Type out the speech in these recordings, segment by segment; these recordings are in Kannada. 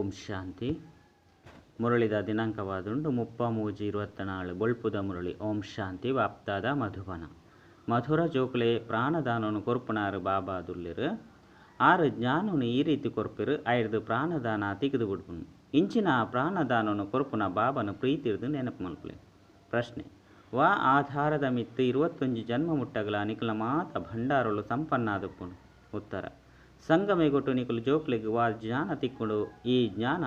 ಓಂ ಶಾಂತಿ. ಮುರಳಿದ ದಿನಾಂಕವಾದುಂಡು 30/3/24 ಬೊಳ್ಪುದ ಮುರಳಿ. ಓಂ ಶಾಂತಿ. ವಾಪ್ತಾದ ಮಧುಬನ ಮಧುರ ಜೋಕುಲೆ ಪ್ರಾಣದಾನವನ್ನು ಕೊರ್ಪುನಾರು ಬಾಬಾ ದುಲ್ಲಿರು. ಆರು ಜ್ಞಾನನು ಈ ರೀತಿ ಕೊರ್ಪಿರು ಐದು ಪ್ರಾಣದಾನ ತೆಗೆದು ಬಿಡ್ಪುನು. ಇಂಚಿನ ಪ್ರಾಣದಾನವನ್ನು ಕೊರ್ಪುನ ಬಾಬನ ಪ್ರೀತಿರ್ದು ನೆನಪು ಮಲ್ಪಲೆ. ಪ್ರಶ್ನೆ: ವಾ ಆಧಾರದ ಮಿತ್ತು 21 ಜನ್ಮ ಮುಟ್ಟಗಲ ನಿಖಲ ಮಾತ ಭಂಡಾರಳು ಸಂಪನ್ನಾದಪ್ಪುನು. ಉತ್ತರ: ಸಂಗಮೆಗೊಟ್ಟು ನಿಖಲು ಜೋಕ್ಲೆಗೆ ವಾ ಜ್ಞಾನ ತಿಕ್ಕುಡು. ಈ ಜ್ಞಾನ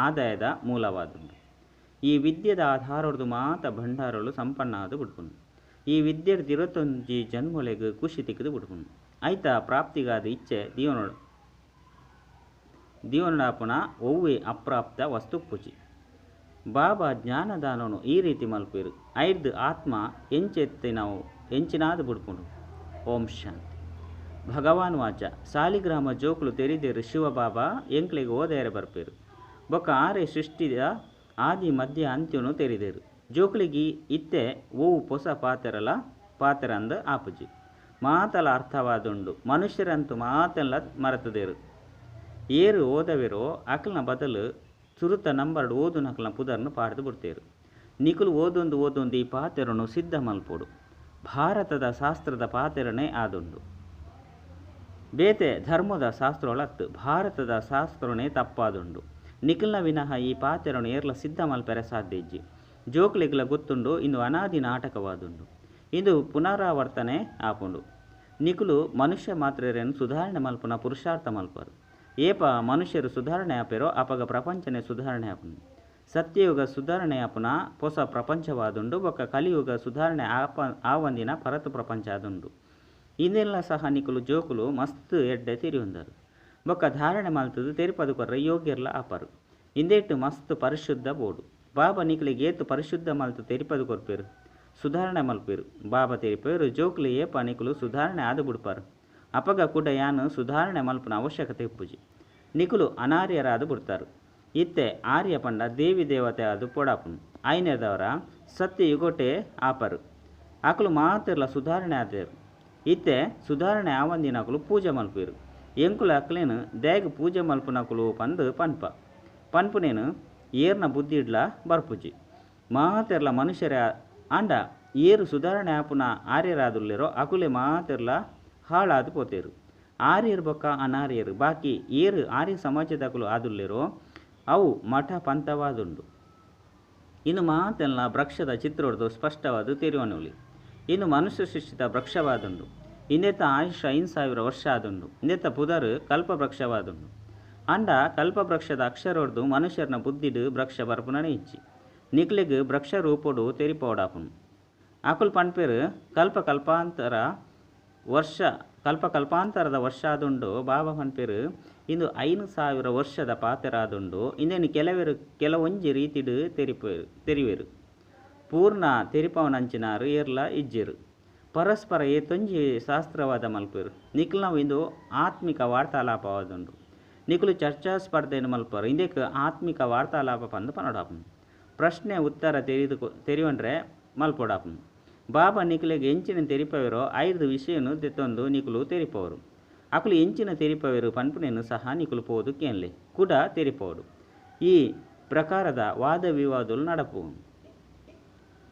ಆದಾಯದ ಮೂಲವಾದುಂಡು. ಈ ವಿದ್ಯೆದ ಆಧಾರದ್ದು ಮಾತ ಭಂಡಾರಳು ಸಂಪನ್ನಾದು ಬಿಡ್ಪುನು. ಈ ವಿದ್ಯೆರ್ದು 21 ಜನ್ಮಲೆಗೆ ಖುಷಿ ತಿಕ್ಕದು ಬಿಡ್ಪುನು. ಐತ ಪ್ರಾಪ್ತಿಗಾದ ಇಚ್ಛೆ ದೀವನಡಾಪುನ ಒವ್ವೆ ಅಪ್ರಾಪ್ತ ವಸ್ತು ಪೂಜಿ. ಬಾಬಾ ಜ್ಞಾನದಾನನು ಈ ರೀತಿ ಮಲ್ಪಿರು ಐದು ಆತ್ಮ ಎಂಚಿನಾದು ಬಿಡ್ಪುನು. ಓಂ ಶಾಂತಿ. ಭಗವಾನ್ ವಾಚ ಸಾಲಿಗ್ರಾಮ ಜೋಕುಲು ತೆರಿದೇರು ಶಿವಬಾಬಾ ಎಂಕ್ಲೆಗೆ ಓದೇರೆ ಬರ್ಪೇರು. ಬೊಕ್ಕ ಆರೆ ಸೃಷ್ಟಿದ ಆದಿ ಮಧ್ಯ ಅಂತ್ಯನು ತೆರಿದೇರು. ಜೋಕುಲಿಗೆ ಇತ್ತೆ ಓವು ಹೊಸ ಪಾತೆರಂದ ಆಪುಜಿ. ಮಾತಲ ಅರ್ಥವಾದುಂಡು. ಮನುಷ್ಯರಂತೂ ಮಾತೆಲ್ಲ ಮರೆತದೇರು. ಏರು ಓದವಿರೋ ಅಕಲ್ನ ಬದಲು ಸುರುತ ನಂಬರ್ಡು ಓದು ನಕಲ್ನ ಪುದರ್ನು ಪಾಡ್ದು ಬಿಡ್ತೇರು. ನಿಕುಲು ಓದೊಂದು ಈ ಪಾತೆರನು ಸಿದ್ಧ ಮಲ್ಪೋಡು. ಭಾರತದ ಶಾಸ್ತ್ರದ ಪಾತೆರನೇ ಆದುಂಡು. ಬೇತೆ ಧರ್ಮದ ಶಾಸ್ತ್ರೊಳತ್ತು ಭಾರತದ ಶಾಸ್ತ್ರನೇ ತಪ್ಪಾದುಂಡು. ನಿಖಲ್ನ ವಿನಃ ಈ ಪಾತೆರನು ಏರ್ಲ ಸಿದ್ಧ ಮಲ್ಪೆರೆ ಸಾಧ್ಯ ಇಜ್ಜಿ. ಜೋಕ್ಲಿಗ್ಲ ಗೊತ್ತುಂಡು ಇಂದು ಅನಾದಿ ನಾಟಕವಾದುಂಡು. ಇಂದು ಪುನರಾವರ್ತನೆ ಆಪುಂಡು. ನಿಖಲು ಮನುಷ್ಯ ಮಾತ್ರೆಯನ್ನು ಸುಧಾರಣೆ ಮಲ್ಪುನ ಪುರುಷಾರ್ಥ ಮಲ್ಪರು. ಏಪ ಮನುಷ್ಯರು ಸುಧಾರಣೆ ಆಪೆರೋ ಅಪಗ ಪ್ರಪಂಚನೇ ಸುಧಾರಣೆ ಆಪುಂಡು. ಸತ್ಯಯುಗ ಸುಧಾರಣೆ ಆಪುನ ಹೊಸ ಪ್ರಪಂಚವಾದುಂಡು. ಬೊಕ್ಕ ಕಲಿಯುಗ ಸುಧಾರಣೆ ಆವಂದಿನ ಪರತು ಪ್ರಪಂಚ ಆದುಂಡು. ಇಂದೆಲ್ಲ ಸಹ ನಿಕಲು ಜೋಕುಲು ಮಸ್ತ್ ಎಡ್ಡೆ ತಿರಿಯುಂದರು. ಬೊಕ್ಕ ಧಾರಣೆ ಮಲ್ತದು ತೆರಿಪದು ಕೊರ್ರೆ ಯೋಗ್ಯರ್ಲ ಆಪರು. ಇಂದೇಟು ಮಸ್ತ್ ಪರಿಶುದ್ಧ ಬೋಡು. ಬಾಬಾ ನಿಕಲಿಗೆ ಏತು ಪರಿಶುದ್ಧ ಮಲ್ತು ತೆರಿಪದು ಕೊರ್ಪೇರು ಸುಧಾರಣೆ ಮಲ್ಪೇರು. ಬಾಬಾ ತೆರಿಪೇರು ಜೋಕುಲು ಏಪ ನಿಕಲು ಸುಧಾರಣೆ ಆದು ಬಿಡ್ಪಾರು. ಅಪಗ ಕೂಡ ಯಾನು ಸುಧಾರಣೆ ಮಲ್ಪನ ಅವಶ್ಯಕತೆ ಇಪ್ಪುಜಿ. ನಿಕುಲು ಅನಾರ್ಯರಾದು ಬಿಡ್ತಾರು. ಇತ್ತೆ ಆರ್ಯ ಪಂಡ ದೇವಿ ದೇವತೆ ಆದು ಪೊಡಾಪುನು. ಐನೇದವರ ಸತ್ಯ ಯುಗೋಟೆ ಆಪರು. ಅಕಲು ಮಾತಿರ್ಲ ಸುಧಾರಣೆ ಆದೇರು. ಇತ್ತೆ ಸುಧಾರಣೆ ಆವಂದಿನಕಲು ಪೂಜೆ ಮಲ್ಪೇರು. ಎಂಕುಲ ಅಕ್ಲೇನು ದೇಗ ಪೂಜೆ ಮಲ್ಪುನಕಲು ಪಂದು ಪನ್ಪುನೇನು ಏರ್ನ ಬುದ್ಧಿಡ್ಲ ಬರ್ಪುಜಿ. ಮಾತೆರ್ಲ ಮನುಷ್ಯರ ಅಂಡ ಏರು ಸುಧಾರಣೆ ಆಪುನ ಆರ್ಯರಾದುಲ್ಲೇರೋ ಅಕುಲೆ ಮಾತೆರ್ಲ ಹಾಳಾದು ಪೋತೇರು. ಆರ್ಯರು ಬೊಕ್ಕ ಅನಾರ್ಯರು ಬಾಕಿ ಏರು ಆರ್ಯ ಸಮಾಜದಕಲು ಆದುಲ್ಲೇರೋ ಅವು ಮಠ ಪಂಥವಾದುಂಡು. ಇನ್ನು ಮಾತೆಲ್ಲ ವೃಕ್ಷದ ಚಿತ್ರೊಡ್ದು ಸ್ಪಷ್ಟವಾದ ತಿರುವನುಲಿ. ಇನ್ನು ಮನುಷ್ಯ ಸೃಷ್ಟಿತ ವೃಕ್ಷವಾದುಂಡು. ಇಂದೆತ್ತ ಆಯುಷ್ಯ 5,000 ವರ್ಷ ಆದುಂಡು. ಇಂದೆತ್ತ ಪುದರು ಕಲ್ಪವೃಕ್ಷವಾದುಂಡು. ಅಂಡ ಕಲ್ಪವೃಕ್ಷದ ಅಕ್ಷರೊಡ್ದು ಮನುಷ್ಯರನ ಬುದ್ಧಿಡು ವೃಕ್ಷ ಬರ್ಪುನನೆ ಇಚ್ಚಿ. ನಿಕ್ಲೆಗ್ ವೃಕ್ಷ ರೂಪೋಡು ತೆರಿಪೋಡಾಪುನು. ಅಕುಲ್ ಪನ್ಪೇರು ಕಲ್ಪಕಲ್ಪಾಂತರದ ವರ್ಷ ಆದುಂಡು. ಬಾಬಾ ಪನ್ಪೇರು ಇಂದು 5,000 ವರ್ಷದ ಪಾತೆರಾದುಂಡು. ಇಂದೇನು ಕೆಲವೊಂಜಿ ರೀತಿಡು ತೆರಿವೇರು. ಪೂರ್ಣ ತೆರಿಪವನಂಚಿನಾರು ಏರ್ಲ ಇಜ್ಜೇರು. ಪರಸ್ಪರ ಏತೊಂಜಿ ಶಾಸ್ತ್ರವಾದ ಮಲ್ಪೇರು. ನಿಖಲ್ನವು ಇಂದು ಆತ್ಮಿಕ ವಾರ್ತಾಲಾಪವಾದುಂಡು. ನಿಖಲು ಚರ್ಚಾ ಸ್ಪರ್ಧೆಯನ್ನು ಮಲ್ಪರು. ಇಂದೇಕ್ ಆತ್ಮಿಕ ವಾರ್ತಾಲಾಪ ಪಂದು ಪನೋಡಾಪುನು. ಪ್ರಶ್ನೆ ಉತ್ತರ ತೆರಿವಂಡ್ರೆ ಮಲ್ಪೋಡಾಪುನು. ಬಾಬಾ ನಿಖಲಿಗೆ ಎಂಚಿನ ತೆರಿಪವಿರೋ 5 ವಿಷಯನು ತೆತ್ತೊಂದು ನಿಖಲು ತೆರಿಪವರು. ಅಕಲು ಎಂಚಿನ ತೆರಿಪವಿರು ಪನ್ಪುನೇನು ಸಹ ನಿಖಲು ಪೋದು ಕೇನ್ಲೆ ಕೂಡ ತೆರಿಪೋಡು. ಈ ಪ್ರಕಾರದ ವಾದ ವಿವಾದಲು ನಡಪುವು.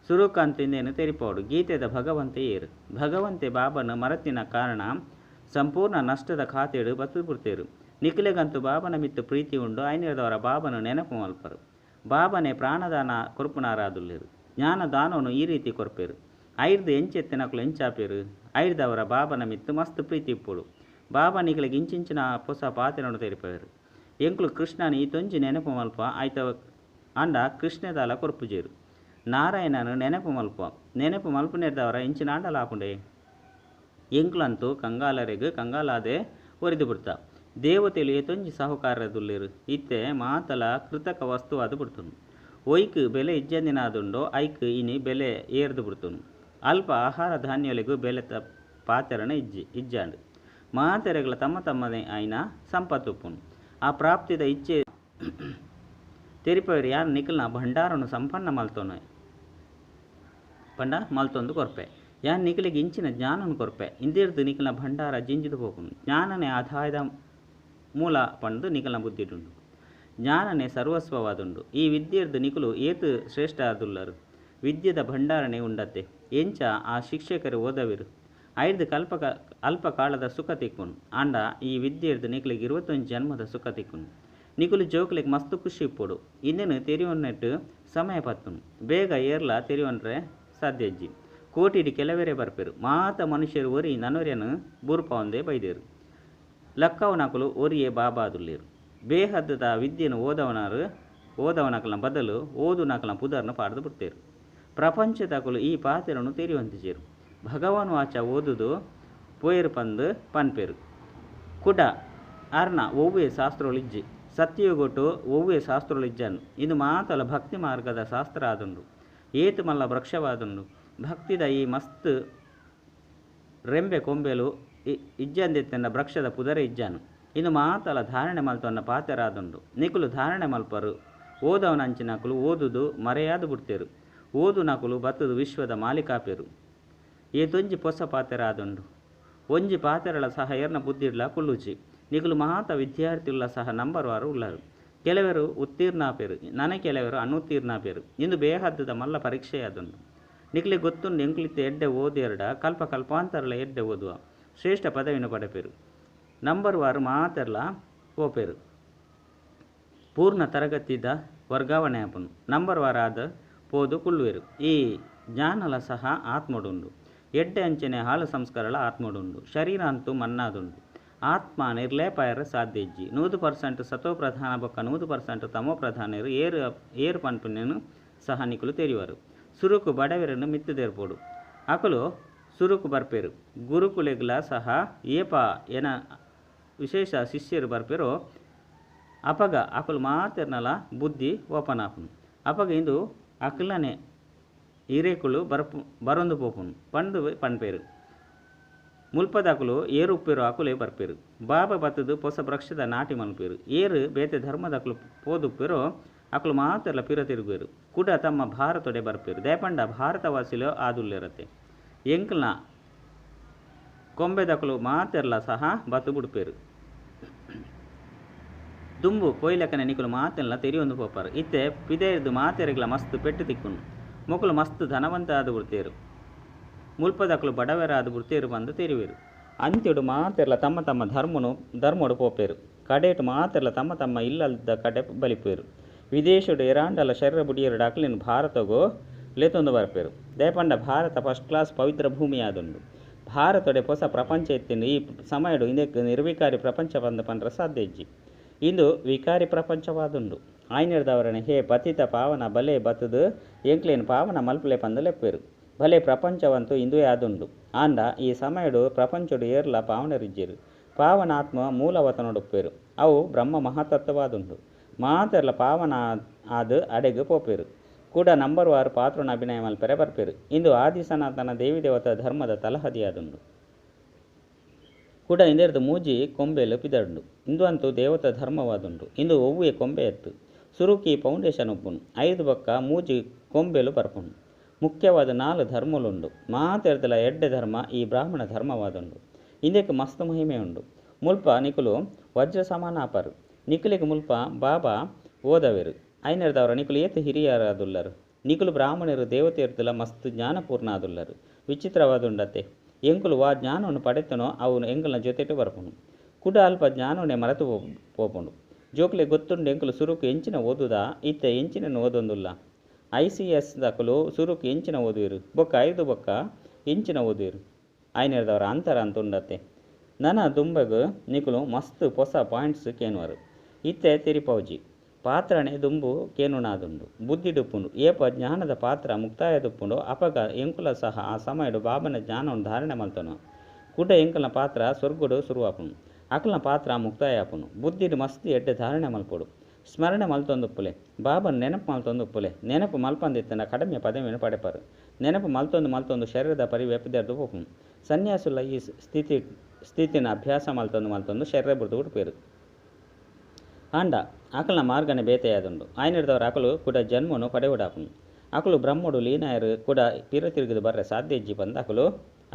ಸುರುಕಂತಿಂದೇನು ತೆರಿಪೋಡು. ಗೀತೆದ ಭಗವಂತೆ ಏರು. ಭಗವಂತೆ ಬಾಬನ ಮರತಿನ ಕಾರಣ ಸಂಪೂರ್ಣ ನಷ್ಟದ ಖಾತೆಡು ಬತ್ತು ಬಿಡ್ತೇರು. ನಿಖಿಲೆಗಂತೂ ಬಾಬನ ಮಿತ್ತು ಪ್ರೀತಿ ಉಂಡು. ಐನೇದವರ ಬಾಬನು ನೆನಪು ಮಲ್ಪರು. ಬಾಬನೇ ಪ್ರಾಣದಾನ ಕೊರ್ಪುನಾರಾದುಲ್ಲೇರು. ಜ್ಞಾನದಾನವನ್ನು ಈ ರೀತಿ ಕೊರ್ಪೇರು. 5 ಎಂಚೆತ್ತಿನಕಲು ಎಂಚಾಪೇರು. 5ದವರ ಬಾಬನ ಮಿತ್ತು ಮಸ್ತ್ ಪ್ರೀತಿ ಇಪ್ಪುಡು. ಬಾಬಾ ನಿಖಲಿಗೆ ಇಂಚಿಂಚಿನ ಹೊಸ ಪಾತೆರನ್ನು ತೆರಿಪೇರು. ಎಂಕ್ಲು ಕೃಷ್ಣನ ಈ ತೊಂಜಿ ನೆನಪು ಮಲ್ಪ ಆಯ್ತ ಅಂಡ ಕೃಷ್ಣದಾಲ ಕೊರ್ಪುಜೇರು. ನಾರಾಯಣನು ನೆನಪು ಮಲ್ಪುನೇದವರ ಇಂಚಿನ ಆಂಡಲಾಪುಂಡೆ. ಎಂಕ್ಲಂತೂ ಕಂಗಾಲಾದೆ ಒರಿದು ಬಿಡ್ತಾ. ದೇವತೆಲು ಏತೊಂಜಿ ಸಾಹುಕಾರದುಲ್ಲೇರು. ಇತ್ತೆ ಮಾತಲ ಕೃತಕ ವಸ್ತುವಾದು ಬಿಡ್ತುನು. ಒಯ್ಕ್ ಬೆಲೆ ಇಜ್ಜಂದಿನಾದುಂಡೋ ಐಕ್ ಇನಿ ಬೆಲೆ ಏರ್ದು ಬಿಡ್ತುನು. ಅಲ್ಪ ಆಹಾರ ಧಾನ್ಯಗಳಿಗೂ ಬೆಲೆ ಪಾತೆರನ ಇಜ್ಜಾಂಡು. ಮಾತೆರೆಗಳ ತಮ್ಮನೇ ಆಯ್ನ ಸಂಪತ್ತುಪ್ಪುನು. ಆ ಪ್ರಾಪ್ತಿದ ಇಚ್ಛೆ ತೆರಿಪವರು ಯಾರು ನಿಖಲ್ನ ಭಂಡಾರನು ಸಂಪನ್ನ ಮಲ್ತೊಂದು ಕೊರ್ಪೆ. ಯಾನ್ ನಿಖಲಿಗೆ ಇಂಚಿನ ಜ್ಞಾನನು ಕೊರ್ಪೆ. ಇಂದಿರ್ದು ನಿಖಲ್ನ ಭಂಡಾರ ಜಿಂಜಿದು ಹೋಗುನು. ಜ್ಞಾನನೇ ಆದಾಯದ ಮೂಲ ಪಂದು ನಿಖಲ್ನ ಬುದ್ಧಿಡುಂಡು. ಜ್ಞಾನನೇ ಸರ್ವಸ್ವವಾದುಂಡು. ಈ ವಿದ್ಯೆರ್ದು ನಿಕುಲು ಏತು ಶ್ರೇಷ್ಠ ಆದುಲ್ಲರು. ವಿದ್ಯೆದ ಭಂಡಾರನೇ ಉಂಡತ್ತೆ. ಎಂಚ ಆ ಶಿಕ್ಷಕರು ಓದವಿರು ಐದು ಅಲ್ಪ ಕಾಲದ ಸುಖ ತಿಕ್ಕುನು. ಆಂಡ ಈ ವಿದ್ಯೆರ್ದು ನಿಕಲಿಗೆ 21 ಜನ್ಮದ ಸುಖ ತಿಕ್ಕುನು. ನಿಕುಲು ಜೋಕ್ಲಿಗೆ ಮಸ್ತ್ ಖುಷಿ ಇಪ್ಪೊಡು. ಇನ್ನೇನು ತೆರಿವೊನ್ನಟ್ಟು ಸಮಯ ಪತ್ತುನು. ಬೇಗ ಏರ್ಲ ತೆರಿವೊಂಡ್ರೆ ಸಾಧ್ಯಜ್ಜಿ. ಕೋಟಿಡಿ ಕೆಲವರೇ ಬರ್ಪೇರು. ಮಾತ ಮನುಷ್ಯರು ಒರಿ ನನೊರೆಯನ್ನು ಬುರ್ಪ ಒಂದೇ ಬೈದೇರು. ಲಕ್ಕವ ನಕಲು ಒರಿಯೇ ಬಾಬಾದುಲ್ಲೇರು. ಬೇಹದ್ದದ ವಿದ್ಯೆಯನ್ನು ಓದವನಕಲ ಬದಲು ಓದು ನಕಲ ಪುದರ್ನ ಪಾಡ್ದು ಬಿಡ್ತೇರು. ಪ್ರಪಂಚದಕಲು ಈ ಪಾತ್ರನು ತೆರಿವಂತಿಸೇರು. ಭಗವಾನ್ ವಾಚ ಓದುದು ಪೋಯರು ಪಂದು ಪನ್ಪೇರು. ಕುಡ ಅರ್ನ ಒವ್ವೇ ಶಾಸ್ತ್ರಗಳಿಜ್ಜಿ. ಸತ್ಯಗೊಟ್ಟು ಒವ್ವೇ ಶಾಸ್ತ್ರಗಳಿಜ್ಜನು. ಇದು ಮಾತಲ ಭಕ್ತಿ ಮಾರ್ಗದ ಶಾಸ್ತ್ರ ಆದುಂಡು. ಏತು ಮಲ್ಲ ವೃಕ್ಷವಾದುಂಡು. ಭಕ್ತಿದ ಈ ಮಸ್ತ್ ರೆಂಬೆ ಕೊಂಬೆಲು ಇಜ್ಜಂದೆತ್ತನ್ನ ವೃಕ್ಷದ ಪುದರೆ ಇಜ್ಜಾನು. ಇನ್ನು ಮಾತಲ ಧಾರಣೆ ಮಲ್ತೊನ್ನ ಪಾತೆರಾದುಂಡು. ನಿಕುಲು ಧಾರಣೆ ಮಲ್ಪರು. ಓದವನಂಚಿನಕಲು ಓದುದು ಮರೆಯಾದು ಬಿಡ್ತೇರು. ಓದು ನಕಲು ಬತ್ತದು ವಿಶ್ವದ ಮಾಲಿಕಾಪೇರು. ಏತೊಂಜಿ ಪೊಸ ಪಾತೆರಾದುಂಡು. ಒಂಜಿ ಪಾತೆರಳ ಸಹ ಎರ್ನ ಬುದ್ಧಿಡ್ಲ ಕುಲ್ಲುಚಿ. ನಿಕುಲು ಮಾತ ವಿದ್ಯಾರ್ಥಿಗಳ ಸಹ ನಂಬರ್ ವಾರು ಉಳ್ಳರು. ಕೆಲವರು ಉತ್ತೀರ್ಣಾಪೇರು. ಕೆಲವರು ಅನುತ್ತೀರ್ಣಾಪೇರು. ಇಂದು ಬೇಹದ್ದದ ಮಲ್ಲ ಪರೀಕ್ಷೆಯಾದುಂಡು. ನಿಕ್ಲಿಗೆ ಗೊತ್ತುಂಡು ಎಂಕ್ಲಿತ್ತೆ ಎಡ್ಡೆ ಓದೆರಡ ಕಲ್ಪಾಂತರಲ ಎಡ್ಡೆ ಓದುವ ಶ್ರೇಷ್ಠ ಪದವಿನ ಪಡೆಪೇರು. ನಂಬರ್ ವಾರು ಮಾತೆರ್ಲ ಓಪೇರು. ಪೂರ್ಣ ತರಗತಿದ ವರ್ಗಾವಣೆ ಆಪುನು. ನಂಬರ್ ವಾರಾದ ಪೋದು ಕುಳ್ಳುವೆರು. ಈ ಜ್ಞಾನಲ ಸಹ ಆತ್ಮಡುಂಡು. ಎಡ್ಡೆ ಅಂಚನೆ ಹಾಳು ಸಂಸ್ಕಾರಲ ಆತ್ಮಡುಂಡು. ಶರೀರ ಅಂತೂ ಮನ್ನಾದುಂಡು. ಆತ್ಮ ನಿರ್ಲೇಪಾಯರ ಸಾಧ್ಯ ಇಜ್ಜಿ. 100% ಸತೋ ಪ್ರಧಾನ ಬೊಕ್ಕ 100% ತಮೋ ಪ್ರಧಾನರು ಏರು ಪನ್ಪುನೇನು ಸಹ ನಿಕುಲು ತೆರಿವರು. ಸುರುಕು ಬಡವೆರನ್ನು ಮಿತ್ತುದೇರ್ಪೋಡು. ಅಕಲು ಸುರುಕು ಬರ್ಪೇರು. ಗುರುಕುಲೆಗ್ಲ ಸಹ ಏಪ ಏನ ವಿಶೇಷ ಶಿಷ್ಯರು ಬರ್ಪೇರೋ ಅಪಗ ಅಕಲು ಮಾತೆರ್ನಲ ಬುದ್ಧಿ ಓಪನ್ ಆಪುನು. ಅಪಗ ಇಂದು ಅಕಲನೆ ಹಿರೇಕುಲು ಬರೊಂದು ಪೋಪುನು ಪಂದು ಪನ್ಪೇರು. ಮುಲ್ಪದಕಲು ಏರು ಉಪ್ಪೇರು ಅಕುಲೆ ಬರ್ಪೇರು. ಬಾಬಾ ಬತ್ತದು ಪೊಸ ವೃಕ್ಷದ ನಾಟಿ ಮಲ್ಪೇರು. ಏರು ಬೇತೆ ಧರ್ಮದಕಲು ಪೋದುಪ್ಪೇರೋ ಅಕಲು ಮಾತೆರ್ಲ ಪಿರ ತಿರುಗುವೆರು. ಕುಡ ತಮ್ಮ ಭಾರತೊಡೆ ಬರ್ಪೇರು. ದೇಪಂಡ ಭಾರತವಾಸಿಲು ಆದುಲ್ಲೇರತ್ತೆ. ಎಂಕ್ಲ ಕೊಂಬೆದಕಲು ಮಾತೆರ್ಲ ಸಹ ಬತ್ತು ಬಿಡ್ಪೇರು. ದುಂಬು ಕೊಯ್ಲಕನೆ ನಿಕುಲು ಮಾತೆಲ್ಲ ತೆರಿಯೊಂದು ಪೋಪಾರು. ಇತ್ತೆ ಪಿದೆರ್ದು ಮಾತೆರೆಗ್ಲ ಮಸ್ತ್ ಪೆಟ್ಟು ತಿಕ್ಕುನು. ಮೊಕಲು ಮಸ್ತ್ ಧನವಂತ ಆದು ಬಿಡ್ತೇರು. ಮುಲ್ಪದಕಲು ಬಡವರಾದು ಬಿಡ್ತೇರು ಬಂದು ತೆರಿವೇರು. ಅಂತ್ಯಡು ಮಾತೆರ್ಲ ತಮ್ಮ ತಮ್ಮ ಧರ್ಮೋಡು ಪೋಪೇರು. ಕಡೆಟು ಮಾತೆರ್ಲ ತಮ್ಮ ತಮ್ಮ ಇಲ್ಲದ ಕಡೆ ಬಲಿಪೇರು. ವಿದೇಶಡು ಎರಾಂಡಲ ಶರೀರ ಬುಡಿಯರು ಅಕ್ಲಿನ ಭಾರತಗೋ ಲೇತೊಂದು ಬರ್ಪೇರು. ದೇಪಂಡ ಭಾರತ ಫಸ್ಟ್ ಕ್ಲಾಸ್ ಪವಿತ್ರ ಭೂಮಿ ಆದುಂಡು. ಭಾರತೊಡೆ ಹೊಸ ಪ್ರಪಂಚ ಎತ್ತಿಂಡು. ಈ ಸಮಯಡು ಇಂದಕ್ಕೆ ನಿರ್ವಿಕಾರಿ ಪ್ರಪಂಚ ಬಂದು ಪಂಡ್ರ ಸಾಧ್ಯ ಇಜ್ಜಿ. ಇಂದು ವಿಕಾರಿ ಪ್ರಪಂಚವಾದುಂಡು. ಆಯ್ನೆರ್ದವರನೆ ಹೇ ಪತಿತ ಪಾವನ ಬಲೆ ಬತ್ತದು ಎಂಕ್ಲೇನು ಪಾವನ ಮಲ್ಪಲೆ ಪಂದು ಲೆಪ್ಪೇರು. ಭಲೆ ಪ್ರಪಂಚವಂತೂ ಇಂದುವೇ ಆದುಂಡು. ಆಂಡ ಈ ಸಮಯಡು ಪ್ರಪಂಚಡು ಏರ್ಲ ಪಾವನರಿಜ್ಜೇರು. ಪಾವನ ಆತ್ಮ ಮೂಲವತನೊಡುಪ್ಪೇರು. ಅವು ಬ್ರಹ್ಮ ಮಹಾತತ್ವವಾದುಂಡು. ಮಾತೆರ್ಲ ಪಾವನ ಆದು ಅಡೆಗು ಪೋಪೇರು. ಕೂಡ ನಂಬರ್ ವಾರು ಪಾತ್ರನ ಅಭಿನಯ ಮಲ್ಪೆರೆ ಬರ್ಪೇರು. ಇಂದು ಆದಿ ಸನಾತನ ದೇವಿ ದೇವತ ಧರ್ಮದ ತಲಹದಿಯಾದುಂಡು. ಕೂಡ ಇಂದೆರ್ದು ಮೂಜಿ ಕೊಂಬೆಲು ಪಿದಡುಂಡು. ಇಂದು ಅಂತೂ ದೇವತ ಧರ್ಮವಾದುಂಡು. ಇಂದು ಒವ್ವೇ ಕೊಂಬೆ ಎತ್ತು ಸುರುಕಿ ಫೌಂಡೇಶನ್ ಉಪ್ಪುನು. 5 ಬೊಕ್ಕ ಮೂಜಿ ಕೊಂಬೆಲು ಬರ್ಪುನು. ಮುಖ್ಯವಾದ 4 ಧರ್ಮಲುಂಡು. ಮಾತೆರ್ದಲ ಎಡ್ಡೆ ಧರ್ಮ ಈ ಬ್ರಾಹ್ಮಣ ಧರ್ಮವಾದುಂಡು. ಇಂದಕ್ಕೆ ಮಸ್ತ್ ಮಹಿಮೆ ಉಂಡು. ಮುಲ್ಪ ನಿಕುಲು ವಜ್ರ ಸಮಾನ ಆಪರು. ನಿಕುಲಿಗೆ ಮುಲ್ಪ ಬಾಬಾ ಓದವೆರು. ಐನೆರ್ದವರ ನಿಕುಲು ಏತು ಹಿರಿಯರಾದುಲ್ಲರು. ನಿಕುಲು ಬ್ರಾಹ್ಮಣರು ದೇವತೆಯರ್ದಲ ಮಸ್ತ್ ಜ್ಞಾನಪೂರ್ಣ ಆದುಲ್ಲರು. ವಿಚಿತ್ರವಾದುಂಡತೆ. ಎಂಕುಲು ವಾ ಜ್ಞಾನವನ್ನು ಪಡೆತನೋ ಅವು ಎಂಕಲ್ನ ಜೊತೆಟು ಬರ್ಪುನು. ಕುಡ ಅಲ್ಪ ಜ್ಞಾನವನ್ನೇ ಮರೆತು ಪೋಪುಂಡು. ಜೋಕ್ಲೆ ಗೊತ್ತುಂಡು ಎಂಕುಲು ಸುರುಕು ಎಂಚಿನ ಓದುದಾ ಇತ್ತೆ ಎಂಚಿನ ಓದೊಂದುಲ್ಲ. ICS ದಕಲು ಸುರುಕು ಎಂಚಿನ ಓದುವೆರು. ಬೊಕ್ಕ 5 ಬೊಕ್ಕ ಎಂಚಿನ ಓದುವೆರು. ಐನೆರ್ದವರ ಅಂತರ ಅಂತುಂಡತೆ. ನನ್ನ ದುಂಬೆಗು ನಿಕುಲು ಮಸ್ತ್ ಹೊಸ ಪಾಯಿಂಟ್ಸ್ ಕೇನುವರು. ಇತ್ತೆ ತಿರಿಪೌಜಿ ಪಾತ್ರನೇ ದುಂಬು ಕೇನುನಾದುಂಡು. ಬುದ್ಧಿ ಡುಪ್ಪುಂಡು. ಏಪ ಜ್ಞಾನದ ಪಾತ್ರ ಮುಕ್ತಾಯ ದುಪ್ಪುಂಡು. ಅಪಗ ಎಂಕುಲ ಸಹ ಆ ಸಮಯಡು ಬಾಬನ ಜ್ಞಾನವನ್ನು ಧಾರಣೆ ಮಲ್ತನು. ಕುಡ ಎಂಕಲ್ನ ಪಾತ್ರ ಸ್ವರ್ಗುಡು ಶುರುವಾಪುನು. ಅಕಲ್ನ ಪಾತ್ರ ಮುಕ್ತಾಯ ಆಪುನು. ಬುದ್ಧಿಡು ಮಸ್ತ್ ಎಡ್ಡೆ ಧಾರಣೆ ಮಲ್ಪೊಡು. ಸ್ಮರಣೆ ಮಲ್ತೊಂದುಪ್ಪುಲೆ. ಬಾಬನ ನೆನಪು ಮಲ್ತೊಂದುಪ್ಪುಲೆ. ನೆನಪು ಮಲ್ಪಂದಿತ್ತನ ಕಡಿಮೆ ಪದವಿಯನ್ನು ಪಡೆಪರು. ನೆನಪು ಮಲ್ತೊಂದು ಶರೀರದ ಪರಿವೆಪ್ಪಿದೆರ್ದು ಹೋಪುನು. ಸನ್ಯಾಸುಲ ಈ ಸ್ಥಿತಿನ ಅಭ್ಯಾಸ ಮಲ್ತೊಂದು ಶರೀರ ಬುಡ್ದು ಉಡುಪೇರು. ಆಂಡ ಅಕಲ್ನ ಮಾರ್ಗನೆ ಬೇತೆಯಾದುಂಡು. ಆಯ್ನೆರ್ದವರ ಅಕಲು ಕೂಡ ಜನ್ಮನು ಪಡೆವುಡಾಪುನು. ಅಕಲು ಬ್ರಹ್ಮಡು ಲೀನಾಯರು ಕೂಡ ಪಿರ ತಿರುಗಿದು ಬರ್ರೆ ಸಾಧ್ಯ ಇಜ್ಜಿ ಬಂದು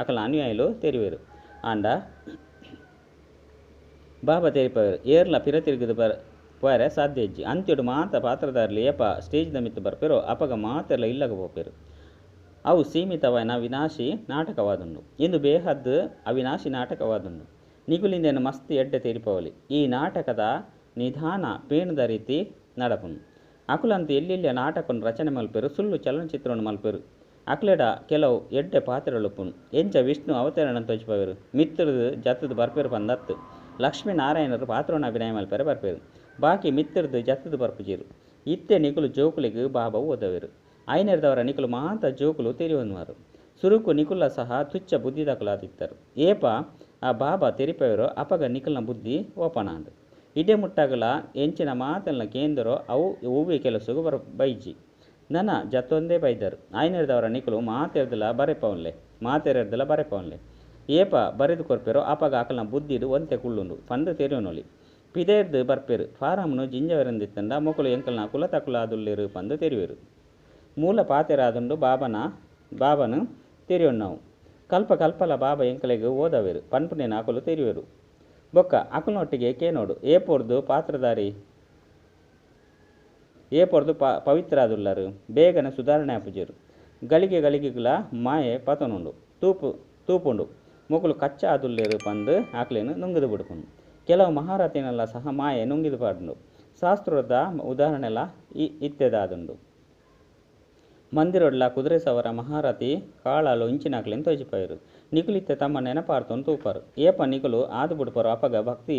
ಅಕಲ್ನ ಅನುಯಾಯಿಲು ತೆರಿವೇರು. ಆಂಡ ಬಾಬಾ ತೆರಿಪವರು ಏರ್ಲ ಪಿರ ತಿರುಗಿದು ಪೋಯರೆ ಸಾಧ್ಯ ಇಜ್ಜಿ ಅಂತ್ಯಡು ಮಾತ ಪಾತ್ರದಾರಲಿ ಏಪ ಸ್ಟೇಜ್ದ ಮಿತ್ತು ಬರ್ಪೇರೋ ಅಪಗ ಮಾತೆಲ್ಲ ಇಲ್ಲಗ ಪೋಪೇರು. ಅವು ಸೀಮಿತವಾದ ವಿನಾಶಿ ನಾಟಕವಾದುಂಡು. ಇಂದು ಬೇಹದ್ದು ಅವಿನಾಶಿ ನಾಟಕವಾದುಂಡು. ನಿಗುಲಿಂದೇನು ಮಸ್ತ್ ಎಡ್ಡೆ ತೆರಿಪವಲಿ. ಈ ನಾಟಕದ ನಿಧಾನ ಪೇಣದ ರೀತಿ ನಡಪುನು. ಅಕುಲಂತೂ ಎಲ್ಲೆಲ್ಲ ನಾಟಕವನ್ನು ರಚನೆ ಮಲ್ಪೇರು, ಸುಳ್ಳು ಚಲನಚಿತ್ರವನ್ನು ಮಲ್ಪೇರು. ಅಕ್ಲೆಡ ಕೆಲವು ಎಡ್ಡೆ ಪಾತ್ರಳುಪ್ಪುನು. ಎಂಚ ವಿಷ್ಣು ಅವತರಣ ತೋಚಿಪವೇರು, ಮಿತ್ರದು ಜತ್ತದು ಬರ್ಪೇರು ಪಂದತ್ತು. ಲಕ್ಷ್ಮೀನಾರಾಯಣರು ಪಾತ್ರವನ್ನು ಅಭಿನಯ ಮಲ್ಪೇರೆ ಬರ್ಪೇರು. ಬಾಕಿ ಮಿತ್ರದು ಜತ್ತದು ಬರ್ಪುಜೀರು. ಇತ್ತೆ ನಿಕುಲು ಜೋಕುಲಿಗೆ ಬಾಬಾ ಓದವೇರು. ಐನೇರ್ದವರ ನಿಕುಲು ಮಾತ ಜೋಕುಲು ತೆರಿವನ್ನುವರು. ಸುರುಕು ನಿಕುಲ ಸಹ ತುಚ್ಚ ಬುದ್ಧಿದಾಕುಲಾದಿತ್ತರು. ಏಪ ಆ ಬಾಬಾ ತೆರಿಪವೇರೋ ಅಪಗ ನಿಕುಲ್ನ ಬುದ್ಧಿ ಓಪನಾಂದು. ಇಡೆ ಮುಟ್ಟಾಗಲ ಎಂಚಿನ ಮಾತಲ್ನ ಕೇಂದ್ರೋ ಅವು ಹೂವಿ ಕೆಲಸಗೂ ಬೈಜಿ ನನ್ನ ಜತ್ತೊಂದೇ ಬೈದರು. ಐನೇರ್ದವರ ನಿಕುಲು ಮಾತೆರ್ದಲ ಬರೆಪವನ್ಲೆ ಏಪ ಬರೆದು ಕೊರ್ಪೇರೋ ಅಪಗ ಆಕಲ್ನ ಬುದ್ಧಿಡು ಒಂತೆ ಕುಳ್ಳುಂಡು ಪಂದು ತೆರಿವನೊಲಿ. ಪಿದೇರ್ದು ಬರ್ಪೇರು ಫಾರಮ್ನು ಜಿಂಜವರೆಂದಿತ್ತಂಡ ಮೊಕಲು ಎಂಕಲ್ನ ಕುಲ ತಕುಲಾದುಲ್ಲೇರು ಪಂದು ತೆರಿವೇರು. ಮೂಲ ಪಾತೆರಾದುಂಡು ಬಾಬನು ತೆರಿಯೊಣ್ಣವು. ಕಲ್ಪಲ ಬಾಬಾ ಎಂಕಲೆಗೆ ಓದವೇರು ಪನ್ಪುನೇನ ಆಕಲು ತೆರಿವೇರು. ಬೊಕ್ಕ ಅಕಲ್ನೊಟ್ಟಿಗೆ ಕೇನೋಡು ಏಪೋರ್ದು ಪಾತ್ರಧಾರಿ ಏಪೊರ್ದು ಪವಿತ್ರಾದುಲ್ಲರು ಬೇಗನೆ ಸುಧಾರಣೆ ಆಪುಜೇರು. ಗಳಿಗೆಗಳ ಮಾಯೆ ಪತನುಂಡು ತೂಪುಂಡು ಮೊಕಲು ಕಚ್ಚ ಆದುಲ್ಲೇರು ಪಂದು ಆಕಲೇನು ನುಂಗಿದು ಬಿಡ್ಪುಂಡು. ಕೆಲವು ಮಹಾರಥಿನೆಲ್ಲ ಸಹ ಮಾಯೆ ನುಂಗಿದು ಪಾಡುಂಡು. ಶಾಸ್ತ್ರದ ಉದಾಹರಣೆಲ್ಲ ಇತ್ತೆದಾದುಂಡು. ಮಂದಿರೊಡ್ಲ ಕುದುರೆ ಸವರ ಮಹಾರಥಿ ಕಾಳಲು ಇಂಚಿನಾಕ್ಲೆನ್ ತೋಜಿಪಾಯರು. ನಿಕುಲಿತ್ತೆ ತಮ್ಮ ನೆನಪಾರ್ತೊಂದು ತೂಪಾರು. ಏಪ ನಿಕುಲು ಆದು ಬಿಡ್ಪಾರು ಅಪಗ ಭಕ್ತಿ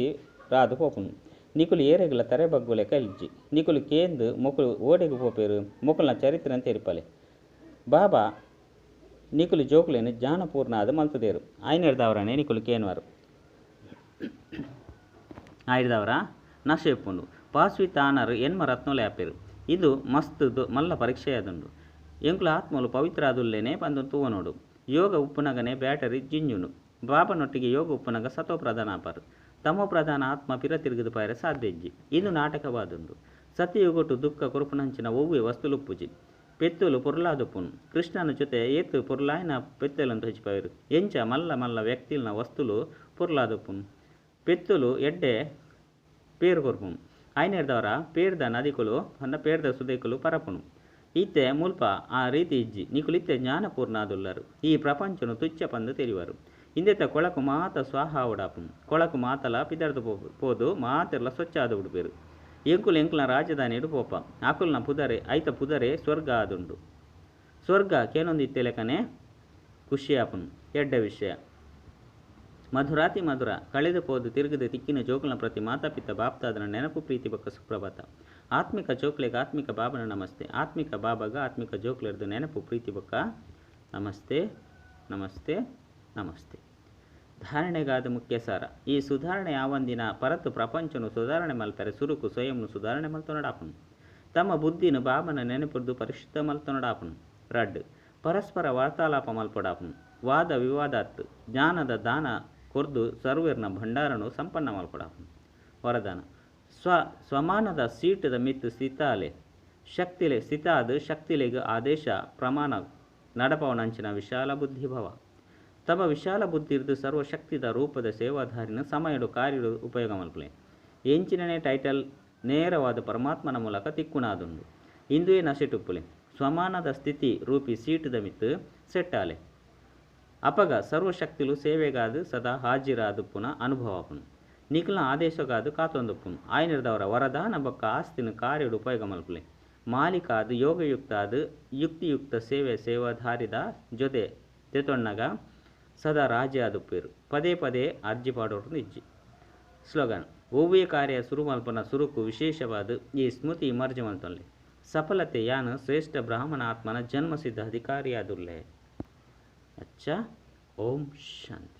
ರಾದು ಪೋಪುನು. ನಿಕುಲು ಏರೆಗಳ ತರೆ ಬಗ್ಗುಲೆ ಕಲಿಜ್ಜಿ ನಿಕುಲು ಕೇಂದು ಮೊಕಲು ಓಡೆಗು ಪೋಪೇರು. ಮೊಕಲ್ನ ಚರಿತ್ರೆ ಅಂತ ಇರ್ಪಲೆ ಬಾಬಾ ನಿಕುಲು ಜೋಕುಲೇನು ಜ್ಞಾನಪೂರ್ಣ ಆದ ಮಲ್ತದೇರು. ಐನೇರ್ದವರನೇ ನಿಕುಲು ಕೇನ್ವಾರು ಆಯ್ದವರ ನಶೆಪ್ಪುಂಡು. ಪಾಸ್ವಿ ತಾನರು ಎನ್ಮ ರತ್ನೋಲೆ ಆಪೇರು. ಇದು ಮಸ್ತ್ ಮಲ್ಲ ಪರೀಕ್ಷೆಯಾದುಂಡು. ಎಂಕುಲ ಆತ್ಮಲು ಪವಿತ್ರ ಆದುಲ್ಲೇನೆ ಪಂದು ತೂವನೋಡು. ಯೋಗ ಉಪ್ಪುನಗನೆ ಬ್ಯಾಟರಿ ಜಿಂಜುಂಡು. ಬಾಬನೊಟ್ಟಿಗೆ ಯೋಗ ಉಪ್ಪುನಗ ಸತೋ ಪ್ರಧಾನ ಆಪಾರು. ತಮೋ ಪ್ರಧಾನ ಆತ್ಮ ಪಿರ ತಿರುಗಿದು ಪಾಯರೆ ಸಾಧ್ಯ ಇಜ್ಜಿ. ಇದು ನಾಟಕವಾದುಂಡು. ಸತಿಯುಗೊಟ್ಟು ದುಃಖ ಕುರುಪುನಂಚಿನ ಒವ್ವೆ ವಸ್ತುಲುಪ್ಪುಜಿ ಪೆತ್ತುಲು ಪುರ್ಲಾದುಪ್ಪುನು. ಕೃಷ್ಣನ ಜೊತೆ ಏತು ಪುರ್ಲಾಯ್ನ ಪೆತ್ತಲಂತ ಹಚ್ಚಿಪಾಯರು. ಎಂಚ ಮಲ್ಲ ವ್ಯಕ್ತಿಲ್ನ ವಸ್ತುಲು ಪುರ್ಲಾದುಪ್ಪುನು. ಪೆತ್ತುಲು ಎಡ್ಡೆ ಪೇರು ಕೊರ್ಪುನು. ಐನೇರ್ದವರ ಪೇರ್ದ ನದಿಕುಲು ಅನ್ನ ಪೇರ್ದ ಸುದೇಕುಲು ಪರಪುನು. ಇತ್ತೆ ಮುಲ್ಪ ಆ ರೀತಿ ಇಜ್ಜಿ ನಿಕುಲಿತ್ತೆ ಜ್ಞಾನಪೂರ್ಣ ಆದುಲ್ಲರು. ಈ ಪ್ರಪಂಚನು ತುಚ್ಚ ಪಂದು ತೆರಿವರು. ಇಂದೆತ್ತ ಕೊಳಕು ಮಾತ ಸ್ವಾಹ ಉಡಾಪುನು. ಕೊಳಕು ಮಾತಲ ಪಿದರ್ದು ಪೋದು ಮಾತೆರ್ಲ ಸ್ವಚ್ಛ ಆದು ಬಿಡ್ಬೇರು. ಎಂಕುಲ್ನ ರಾಜಧಾನಿ ಪೋಪ ಆಕುಲ್ನ ಪುದರೆ ಐತ ಪುದರೆ ಸ್ವರ್ಗ ಆದುಂಡು. ಸ್ವರ್ಗ ಕೇನೊಂದಿತ್ತೆಲೆಕನೆ ಖುಷಿ ಆಪುನು. ಎಡ್ಡ ವಿಷಯ ಮಧುರಾತಿ ಮಧುರ ಕಳೆದು ಪೋದು ತಿರುಗದೆ ತಿಕ್ಕಿನ ಜೋಕುಲ್ನ ಪ್ರತಿ ಮಾತಾಪಿತ ಬಾಪ್ತಾದನ ನೆನಪು ಪ್ರೀತಿ ಬೊಕ್ಕ ಸುಪ್ರಭಾತ. ಆತ್ಮಿಕ ಜೋಕ್ಲೆಗೆ ಆತ್ಮಿಕ ಬಾಬನ ನಮಸ್ತೆ. ಆತ್ಮಿಕ ಬಾಬಾಗ ಆತ್ಮಿಕ ಜೋಕ್ಲೆರ್ದು ನೆನಪು ಪ್ರೀತಿ ಬೊಕ್ಕ ನಮಸ್ತೆ ನಮಸ್ತೆ ನಮಸ್ತೆ. ಧಾರಣೆಗಾದ ಮುಖ್ಯ ಸಾರ. ಈ ಸುಧಾರಣೆ ಯಾವಂದಿನ ಪರತು ಪ್ರಪಂಚನು ಸುಧಾರಣೆ ಮಲ್ಪರೆ ಸುರುಕು ಸ್ವಯಂನು ಸುಧಾರಣೆ ಮಲ್ತೊನಡಾಪುನು. ತಮ್ಮ ಬುದ್ಧಿನು ಬಾಬನ ನೆನಪುರ್ದು ಪರಿಶುದ್ಧ ಮಲ್ತೊನಡಾಪುನು. ರಡ್ ಪರಸ್ಪರ ವಾರ್ತಾಲಾಪ ಮಲ್ಪೊಡಾಪುನು. ವಾದ ವಿವಾದಾತ್ ಜ್ಞಾನದ ದಾನ ಕೊರ್ದು ಸರ್ವೇರ್ನ ಭಂಡಾರನು ಸಂಪನ್ನ ಮಲ್ಪೊಡಾಪುನು. ವರದಾನ ಸ್ವಮಾನದ ಸೀಟದ ಮಿತ್ತು ಸ್ಥಿತಾಲೆ ಶಕ್ತಿಲೆ ಸ್ಥಿತಾದ ಶಕ್ತಿಲೆಗೆ ಆದೇಶ ಪ್ರಮಾಣ ನಡಪವನಂಚಿನ ವಿಶಾಲ ಬುದ್ಧಿಭವ. ತಮ್ಮ ವಿಶಾಲ ಬುದ್ಧಿರ್ದು ಸರ್ವಶಕ್ತಿದ ರೂಪದ ಸೇವಾಧಾರಿನ ಸಮಯಡು ಕಾರ್ಯಡು ಉಪಯೋಗ ಮಲ್ಪಲೆ. ಎಂಚಿನನೇ ಟೈಟಲ್ ನೇರವಾದ ಪರಮಾತ್ಮನ ಮೂಲಕ ತಿಕ್ಕುನಾದುಂಡು. ಇಂದುವೇ ನಶೆಟುಪ್ಪುಲೆ ಸ್ವಮಾನದ ಸ್ಥಿತಿ ರೂಪಿ ಸೀಟದ ಮಿತ್ತು ಸೆಟ್ಟಾಲೆ. ಅಪಗ ಸರ್ವಶಕ್ತಿಲು ಸೇವೆಗಾದು ಸದಾ ಹಾಜಿರಾದುಪ್ಪುನ ಅನುಭವಪುನು. ನಿಖಲ್ನ ಆದೇಶಗಾದು ಕಾತೊಂದುಪ್ಪುನು. ಆಯ್ನಿರ್ದವರ ವರದಾನ ಬೊಕ್ಕ ಆಸ್ತಿನ ಕಾರ್ಯಡು ಉಪಯೋಗ ಮಲ್ಪಲೆ. ಮಾಲೀಕಾದು ಯೋಗಯುಕ್ತಾದು ಯುಕ್ತಿಯುಕ್ತ ಸೇವಾಧಾರಿದ ಜೊತೆ ತೆತೊಣ್ಣಗ ಸದಾ ರಾಜೆ ಆದುಪ್ಪೇರು. ಪದೇ ಪದೇ ಅರ್ಜಿ ಪಾಡೋರು ನಿಜ್ಜಿ. ಸ್ಲೋಗನ್ ಓವ್ವೇ ಕಾರ್ಯ ಸುರು ಮಲ್ಪನ ಸುರುಕು ವಿಶೇಷವಾದ ಈ ಸ್ಮೃತಿ ಇಮರ್ಜ ಮಲ್ತೊನ್ಲೆ. ಸಫಲತೆ ಯಾನು ಶ್ರೇಷ್ಠ ಬ್ರಾಹ್ಮಣ ಆತ್ಮನ ಜನ್ಮಸಿದ್ಧ ಅಧಿಕಾರಿಯಾದುಲ್ಲೆ. ಅಚ್ಚ ಓಂ ಶಾಂತಿ.